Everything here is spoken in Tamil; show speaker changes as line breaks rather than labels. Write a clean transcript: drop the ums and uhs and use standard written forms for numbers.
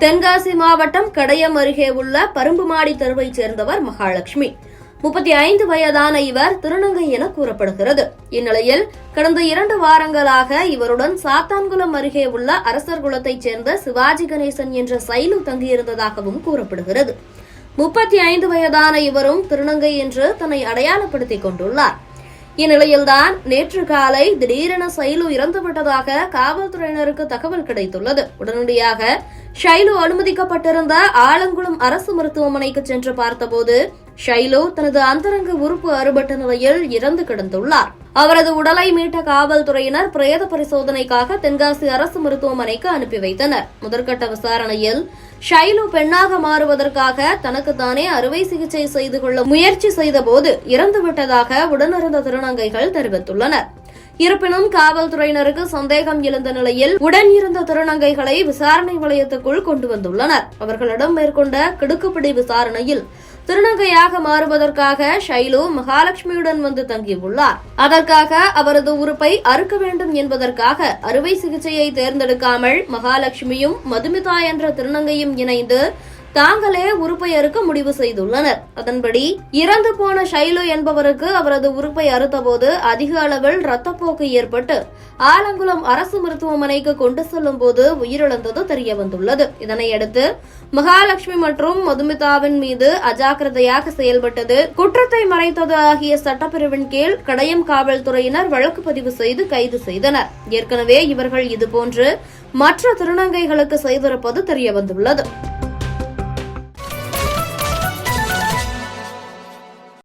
தென்காசி மாவட்டம் கடையம் அருகே உள்ள பரும்புமாடி தெருவைச் சேர்ந்தவர் மகாலட்சுமி. 35 வயதான இவர் திருநங்கை என கூறப்படுகிறது. இந்நிலையில் கடந்த 2 வாரங்களாக இவருடன் சாத்தான்குளம் அருகே உள்ள அரசர் குலத்தைச் சேர்ந்த சிவாஜி கணேசன் என்ற சைலு தங்கியிருந்ததாகவும் கூறப்படுகிறது. 35 வயதான இவரும் திருநங்கை என்று தன்னை அடையாளப்படுத்திக் கொண்டுள்ளார். இந்நிலையில்தான் நேற்று காலை திடீரென சைலு இறந்துவிட்டதாக காவல்துறையினருக்கு தகவல் கிடைத்துள்ளது. உடனடியாக ஷைலு அனுமதிக்கப்பட்டிருந்த ஆலங்குளம் அரசு மருத்துவமனைக்கு சென்று பார்த்தபோது ஷைலு தனது அந்தரங்க உறுப்பு அறுபட்ட நிலையில் இறந்து கிடந்துள்ளார். அவரது உடலை மீட்ட காவல்துறையினர் பிரேத பரிசோதனைக்காக தென்காசி அரசு மருத்துவமனைக்கு அனுப்பி வைத்தனர். முதற்கட்ட விசாரணையில் ஷைலு பெண்ணாக மாறுவதற்காக தனக்குத்தானே அறுவை சிகிச்சை செய்து கொள்ள முயற்சி செய்தபோது இறந்துவிட்டதாக உடனிருந்த திருநங்கைகள் தெரிவித்துள்ளனர். இருப்பினும் காவல்துறையினருக்கு சந்தேகம் எழுந்த நிலையில் உடன் இருந்த திருநங்கைகளை விசாரணை வளையத்துக்குள் கொண்டு வந்துள்ளனர். அவர்களிடம் மேற்கொண்ட கிடுக்குப்பிடி விசாரணையில் திருநங்கையாக மாறுவதற்காக ஷைலு மகாலட்சுமியுடன் வந்து தங்கியுள்ளார். அதற்காக அவரது உறுப்பை அறுக்க வேண்டும் என்பதற்காக அறுவை சிகிச்சையை தேர்ந்தெடுக்காமல் மகாலட்சுமியும் மதுமிதா என்ற திருநங்கையும் இணைந்து தாங்களே உறுப்பை அறுக்க முடிவு செய்துள்ளனர். அதன்படி இறந்து போன ஷைலு என்பவருக்கு அவரது உறுப்பை அறுத்தபோது அதிக அளவில் ரத்தப்போக்கு ஏற்பட்டு ஆலங்குளம் அரசு மருத்துவமனைக்கு கொண்டு செல்லும் போது உயிரிழந்தது தெரியவந்துள்ளது. இதனையடுத்து மகாலட்சுமி மற்றும் மதுமிதாவின் மீது அஜாக்கிரதையாக செயல்பட்டது, குற்றத்தை மறைத்தது ஆகிய சட்டப்பிரிவின் கீழ் கடையம் காவல்துறையினர் வழக்கு பதிவு செய்து கைது செய்தனர். ஏற்கனவே இவர்கள் இதுபோன்று மற்ற திருநங்கைகளுக்கு செய்திருப்பது தெரியவந்துள்ளது.